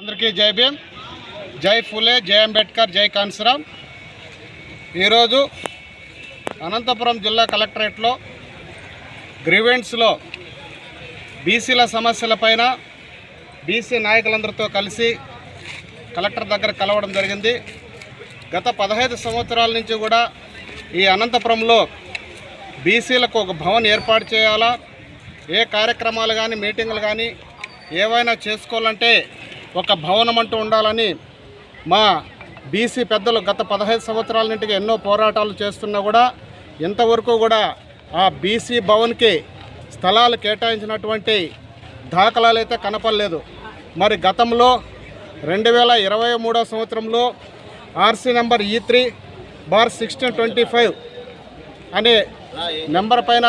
అందరికీ జై భీమ్, జై ఫులే, జై అంబేద్కర్, జై కాన్సీరామ్. ఈరోజు అనంతపురం జిల్లా కలెక్టరేట్లో గ్రీవెన్స్లో బీసీల సమస్యలపైన బీసీ నాయకులందరితో కలిసి కలెక్టర్ దగ్గర కలవడం జరిగింది. గత 15 సంవత్సరాల నుంచి కూడా ఈ అనంతపురంలో బీసీలకు ఒక భవన్ ఏర్పాటు చేయాలా, ఏ కార్యక్రమాలు కానీ మీటింగులు కానీ ఏవైనా చేసుకోవాలంటే ఒక భవనం అంటూ ఉండాలని మా బీసీ పెద్దలు గత 15 సంవత్సరాల నుండి ఎన్నో పోరాటాలు చేస్తున్నా కూడా ఇంతవరకు కూడా ఆ బీసీ భవన్కి స్థలాలు కేటాయించినటువంటి దాఖలాలు అయితే కనపడలేదు. మరి గతంలో 2023 సంవత్సరంలో ఆర్సీ నెంబర్ E3/1625 అనే నెంబర్ పైన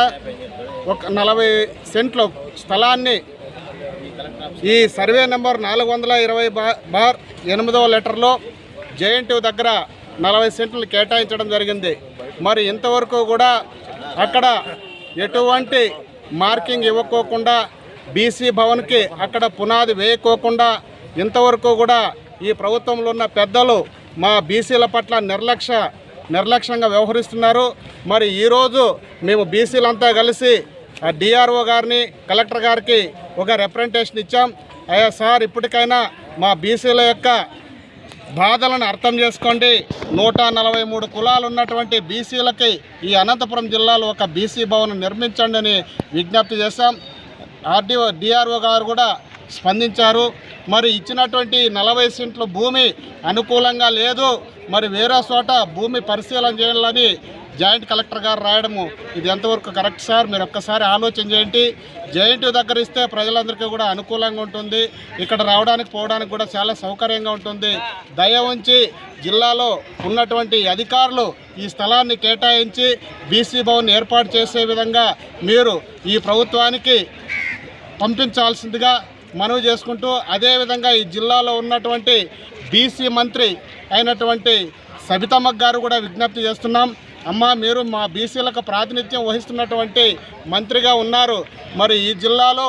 ఒక 40 సెంట్ల స్థలాన్ని ఈ సర్వే నెంబర్ 420/8వ లెటర్లో జేఎన్టీ దగ్గర 40 సెంట్లు కేటాయించడం జరిగింది. మరి ఇంతవరకు కూడా అక్కడ ఎటువంటి మార్కింగ్ ఇవ్వకోకుండా బీసీ భవన్కి అక్కడ పునాది వేయకోకుండా ఇంతవరకు కూడా ఈ ప్రభుత్వంలో ఉన్న పెద్దలు మా బీసీల పట్ల నిర్లక్ష్యంగా వ్యవహరిస్తున్నారు. మరి ఈరోజు మేము బీసీలంతా కలిసి డిఆర్ఓ గారిని, కలెక్టర్ గారికి ఒక రిప్రజెంటేషన్ ఇచ్చాం. అయ్యా సార్, ఇప్పటికైనా మా బీసీల యొక్క బాధలను అర్థం చేసుకోండి. 143 కులాలు ఉన్నటువంటి బీసీలకి ఈ అనంతపురం జిల్లాలో ఒక బీసీ భవన్ నిర్మించండి అని విజ్ఞప్తి చేశాం. డిఆర్ఓ గారు కూడా స్పందించారు. మరి ఇచ్చినటువంటి 40 సెంట్ల భూమి అనుకూలంగా లేదు, మరి వేరే చోట భూమి పరిశీలన చేయాలని జాయింట్ కలెక్టర్ గారు రాయడము ఇది ఎంతవరకు కరెక్ట్ సార్? మీరు ఒక్కసారి ఆలోచన చేయండి. జేఎన్టీ దగ్గర ఇస్తే ప్రజలందరికీ కూడా అనుకూలంగా ఉంటుంది, ఇక్కడ రావడానికి పోవడానికి కూడా చాలా సౌకర్యంగా ఉంటుంది. దయ ఉంచి జిల్లాలో ఉన్నటువంటి అధికారులు ఈ స్థలాన్ని కేటాయించి బీసీ భవన్ ఏర్పాటు చేసే విధంగా మీరు ఈ ప్రభుత్వానికి పంపించాల్సిందిగా మనవి చేసుకుంటూ, అదేవిధంగా ఈ జిల్లాలో ఉన్నటువంటి బీసీ మంత్రి అయినటువంటి సబితమ్మ గారు కూడా విజ్ఞప్తి చేస్తున్నాం. అమ్మ, మీరు మా బీసీలకు ప్రాతినిధ్యం వహిస్తున్నటువంటి మంత్రిగా ఉన్నారు. మరి ఈ జిల్లాలో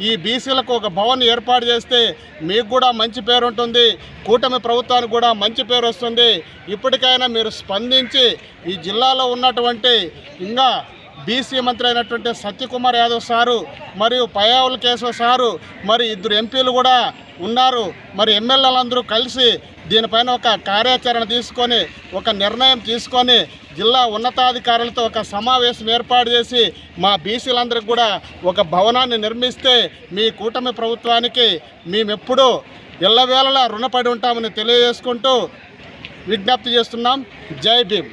ఈ బీసీలకు ఒక భవన్ ఏర్పాటు చేస్తే మీకు కూడా మంచి పేరు ఉంటుంది, కూటమి ప్రభుత్వానికి కూడా మంచి పేరు వస్తుంది. ఇప్పటికైనా మీరు స్పందించి ఈ జిల్లాలో ఉన్నటువంటి ఇంకా బీసీ మంత్రి అయినటువంటి సత్యకుమార్ యాదవ్ సారు మరియు పయ్యావుల కేశవ సారు, మరి 2 ఎంపీలు కూడా ఉన్నారు. మరి ఎమ్మెల్యేలందరూ కలిసి దీనిపైన ఒక కార్యాచరణ తీసుకొని ఒక నిర్ణయం తీసుకొని జిల్లా ఉన్నతాధికారులతో ఒక సమావేశం ఏర్పాటు చేసి మా బీసీలందరికీ కూడా ఒక భవనాన్ని నిర్మిస్తే మీ కూటమి ప్రభుత్వానికి మేమెప్పుడూ ఎల్లవేళలా రుణపడి ఉంటామని తెలియజేసుకుంటూ విజ్ఞప్తి చేస్తున్నాం. జై భీమ్.